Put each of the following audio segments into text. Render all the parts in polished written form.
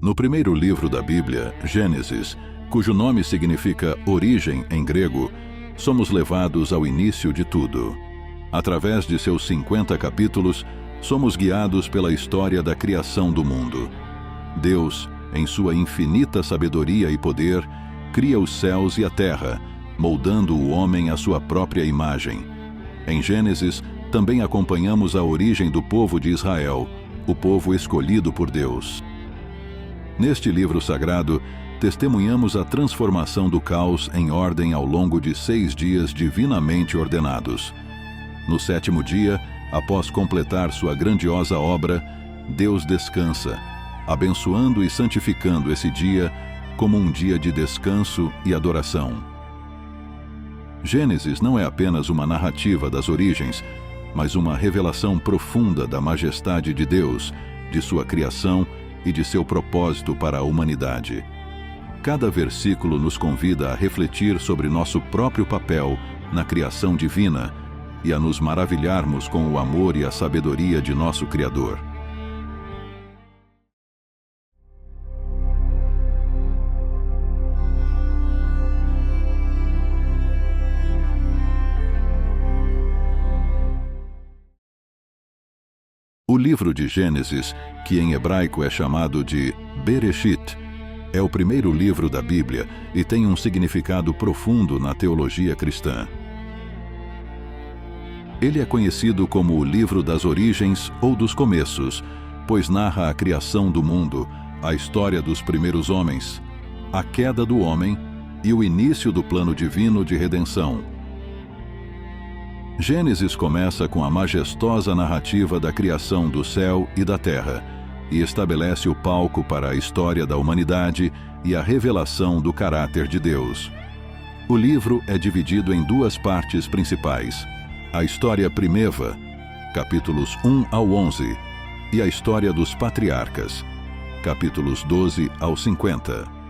No primeiro livro da Bíblia, Gênesis, cujo nome significa origem em grego, somos levados ao início de tudo. Através de seus 50 capítulos, somos guiados pela história da criação do mundo. Deus, em sua infinita sabedoria e poder, cria os céus e a terra, moldando o homem à sua própria imagem. Em Gênesis, também acompanhamos a origem do povo de Israel, o povo escolhido por Deus. Neste livro sagrado, testemunhamos a transformação do caos em ordem ao longo de 6 dias divinamente ordenados. No 7º dia, após completar sua grandiosa obra, Deus descansa, abençoando e santificando esse dia como um dia de descanso e adoração. Gênesis não é apenas uma narrativa das origens, mas uma revelação profunda da majestade de Deus, de sua criação e de seu propósito para a humanidade. Cada versículo nos convida a refletir sobre nosso próprio papel na criação divina e a nos maravilharmos com o amor e a sabedoria de nosso Criador. O livro de Gênesis, que em hebraico é chamado de Bereshit, é o primeiro livro da Bíblia e tem um significado profundo na teologia cristã. Ele é conhecido como o livro das origens ou dos começos, pois narra a criação do mundo, a história dos primeiros homens, a queda do homem e o início do plano divino de redenção. Gênesis começa com a majestosa narrativa da criação do céu e da terra e estabelece o palco para a história da humanidade e a revelação do caráter de Deus. O livro é dividido em 2 partes principais: a história primeva, capítulos 1 ao 11, e a história dos patriarcas, capítulos 12 ao 50.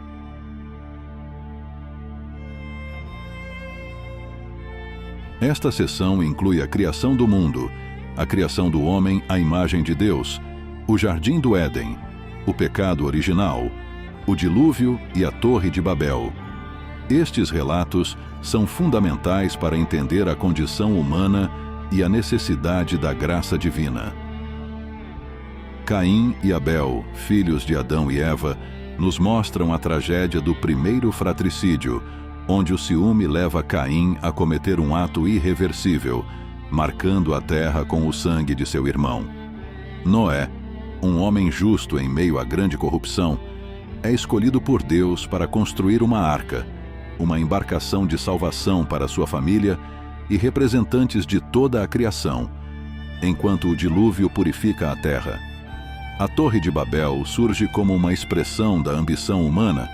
Esta seção inclui a criação do mundo, a criação do homem à imagem de Deus, o Jardim do Éden, o pecado original, o dilúvio e a Torre de Babel. Estes relatos são fundamentais para entender a condição humana e a necessidade da graça divina. Caim e Abel, filhos de Adão e Eva, nos mostram a tragédia do primeiro fratricídio, onde o ciúme leva Caim a cometer um ato irreversível, marcando a terra com o sangue de seu irmão. Noé, um homem justo em meio à grande corrupção, é escolhido por Deus para construir uma arca, uma embarcação de salvação para sua família e representantes de toda a criação, enquanto o dilúvio purifica a terra. A Torre de Babel surge como uma expressão da ambição humana,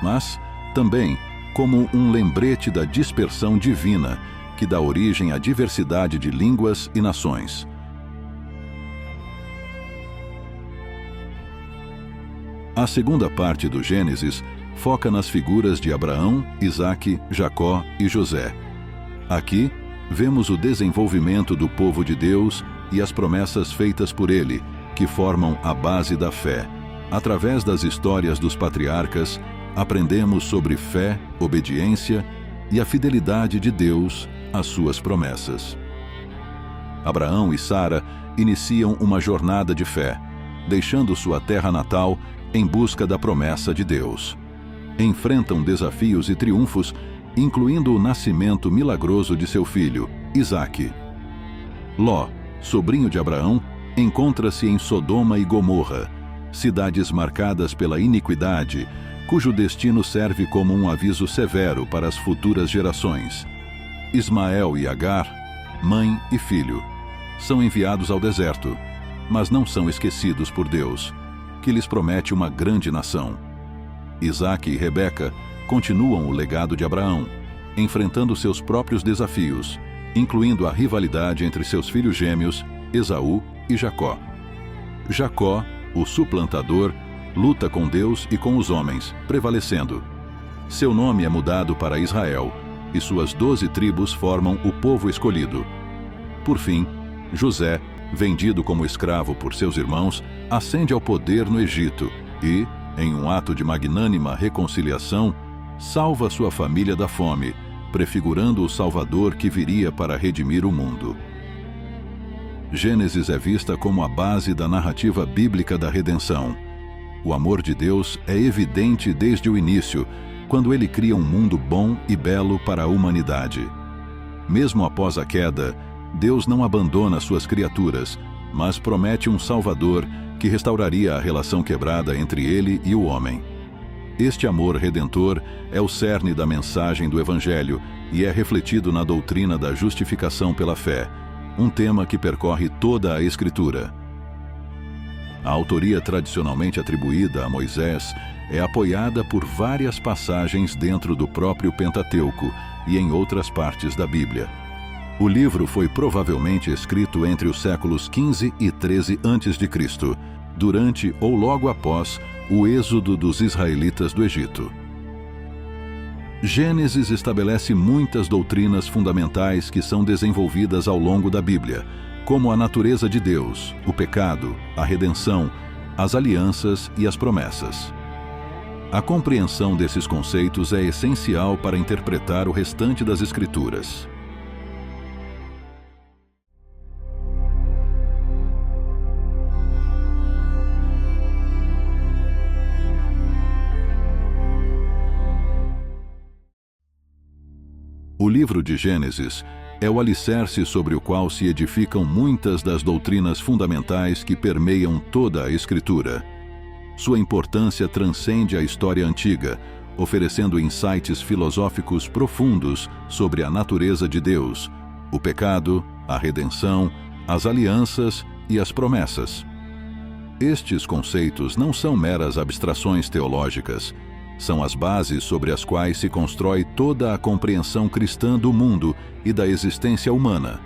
mas também como um lembrete da dispersão divina que dá origem à diversidade de línguas e nações. A segunda parte do Gênesis foca nas figuras de Abraão, Isaque, Jacó e José. Aqui, vemos o desenvolvimento do povo de Deus e as promessas feitas por ele, que formam a base da fé. Através das histórias dos patriarcas, aprendemos sobre fé, obediência e a fidelidade de Deus às suas promessas. Abraão e Sara iniciam uma jornada de fé, deixando sua terra natal em busca da promessa de Deus. Enfrentam desafios e triunfos, incluindo o nascimento milagroso de seu filho, Isaque. Ló, sobrinho de Abraão, encontra-se em Sodoma e Gomorra, cidades marcadas pela iniquidade, cujo destino serve como um aviso severo para as futuras gerações. Ismael e Agar, mãe e filho, são enviados ao deserto, mas não são esquecidos por Deus, que lhes promete uma grande nação. Isaque e Rebeca continuam o legado de Abraão, enfrentando seus próprios desafios, incluindo a rivalidade entre seus filhos gêmeos, Esaú e Jacó. Jacó, o suplantador, luta com Deus e com os homens, prevalecendo. Seu nome é mudado para Israel, e suas 12 tribos formam o povo escolhido. Por fim, José, vendido como escravo por seus irmãos, ascende ao poder no Egito e, em um ato de magnânima reconciliação, salva sua família da fome, prefigurando o Salvador que viria para redimir o mundo. Gênesis é vista como a base da narrativa bíblica da redenção. O amor de Deus é evidente desde o início, quando ele cria um mundo bom e belo para a humanidade. Mesmo após a queda, Deus não abandona suas criaturas, mas promete um Salvador que restauraria a relação quebrada entre ele e o homem. Este amor redentor é o cerne da mensagem do Evangelho e é refletido na doutrina da justificação pela fé, um tema que percorre toda a Escritura. A autoria tradicionalmente atribuída a Moisés é apoiada por várias passagens dentro do próprio Pentateuco e em outras partes da Bíblia. O livro foi provavelmente escrito entre os séculos XV e XIII a.C., durante ou logo após o êxodo dos israelitas do Egito. Gênesis estabelece muitas doutrinas fundamentais que são desenvolvidas ao longo da Bíblia, como a natureza de Deus, o pecado, a redenção, as alianças e as promessas. A compreensão desses conceitos é essencial para interpretar o restante das Escrituras. O livro de Gênesis é o alicerce sobre o qual se edificam muitas das doutrinas fundamentais que permeiam toda a Escritura. Sua importância transcende a história antiga, oferecendo insights filosóficos profundos sobre a natureza de Deus, o pecado, a redenção, as alianças e as promessas. Estes conceitos não são meras abstrações teológicas, são as bases sobre as quais se constrói toda a compreensão cristã do mundo e da existência humana.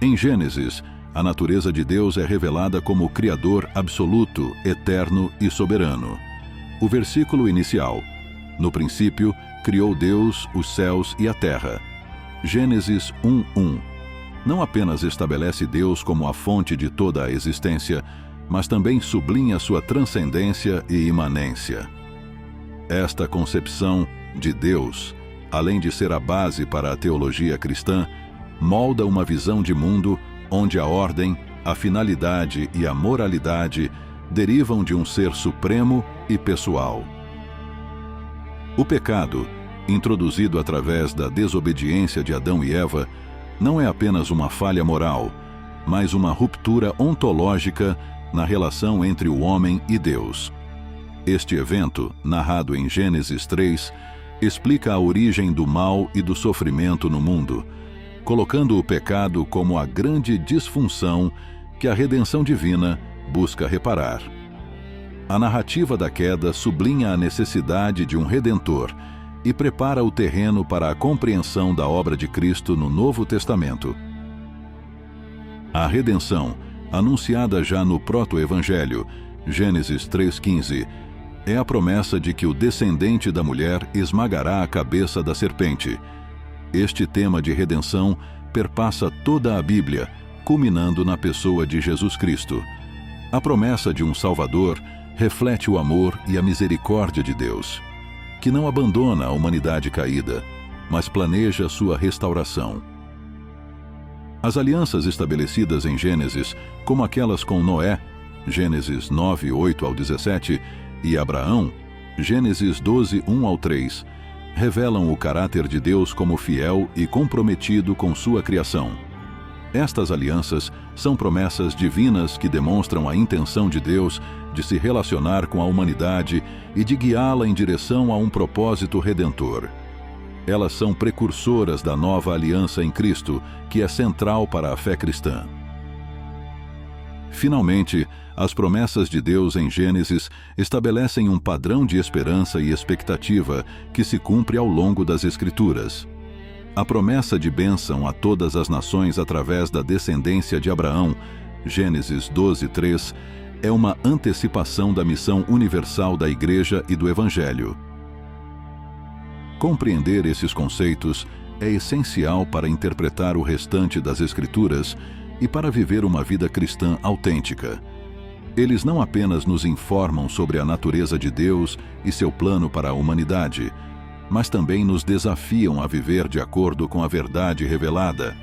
Em Gênesis, a natureza de Deus é revelada como Criador absoluto, eterno e soberano. O versículo inicial: "No princípio, criou Deus os céus e a terra." Gênesis 1:1. Não apenas estabelece Deus como a fonte de toda a existência, mas também sublinha sua transcendência e imanência. Esta concepção de Deus, além de ser a base para a teologia cristã, molda uma visão de mundo onde a ordem, a finalidade e a moralidade derivam de um ser supremo e pessoal. O pecado, introduzido através da desobediência de Adão e Eva, não é apenas uma falha moral, mas uma ruptura ontológica na relação entre o homem e Deus. Este evento, narrado em Gênesis 3, explica a origem do mal e do sofrimento no mundo, colocando o pecado como a grande disfunção que a redenção divina busca reparar. A narrativa da queda sublinha a necessidade de um Redentor e prepara o terreno para a compreensão da obra de Cristo no Novo Testamento. A redenção, anunciada já no proto-evangelho, Gênesis 3:15, é a promessa de que o descendente da mulher esmagará a cabeça da serpente. Este tema de redenção perpassa toda a Bíblia, culminando na pessoa de Jesus Cristo. A promessa de um Salvador reflete o amor e a misericórdia de Deus, que não abandona a humanidade caída, mas planeja sua restauração. As alianças estabelecidas em Gênesis, como aquelas com Noé, Gênesis 9:8-17, e Abraão, Gênesis 12:1-3, revelam o caráter de Deus como fiel e comprometido com sua criação. Estas alianças são promessas divinas que demonstram a intenção de Deus de se relacionar com a humanidade e de guiá-la em direção a um propósito redentor. Elas são precursoras da nova aliança em Cristo, que é central para a fé cristã. Finalmente, as promessas de Deus em Gênesis estabelecem um padrão de esperança e expectativa que se cumpre ao longo das Escrituras. A promessa de bênção a todas as nações através da descendência de Abraão, Gênesis 12:3, é uma antecipação da missão universal da Igreja e do Evangelho. Compreender esses conceitos é essencial para interpretar o restante das Escrituras e para viver uma vida cristã autêntica. Eles não apenas nos informam sobre a natureza de Deus e seu plano para a humanidade, mas também nos desafiam a viver de acordo com a verdade revelada.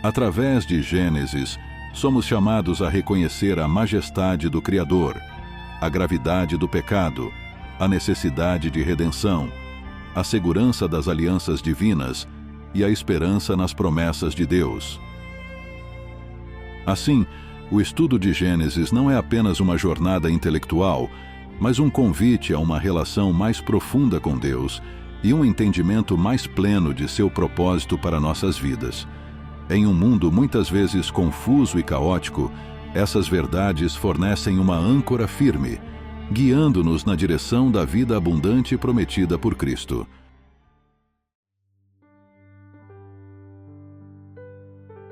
Através de Gênesis, somos chamados a reconhecer a majestade do Criador, a gravidade do pecado, a necessidade de redenção, a segurança das alianças divinas e a esperança nas promessas de Deus. Assim, o estudo de Gênesis não é apenas uma jornada intelectual, mas um convite a uma relação mais profunda com Deus e um entendimento mais pleno de seu propósito para nossas vidas. Em um mundo muitas vezes confuso e caótico, essas verdades fornecem uma âncora firme, guiando-nos na direção da vida abundante prometida por Cristo.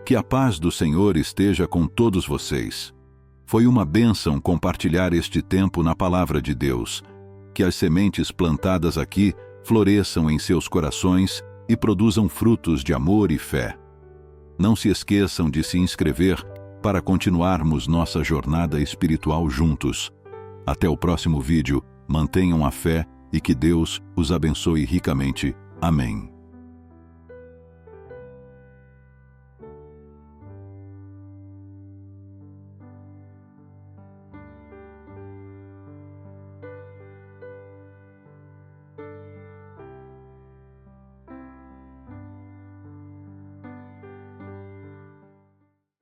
Que a paz do Senhor esteja com todos vocês. Foi uma bênção compartilhar este tempo na Palavra de Deus. Que as sementes plantadas aqui floresçam em seus corações e produzam frutos de amor e fé. Não se esqueçam de se inscrever para continuarmos nossa jornada espiritual juntos. Até o próximo vídeo, mantenham a fé e que Deus os abençoe ricamente. Amém.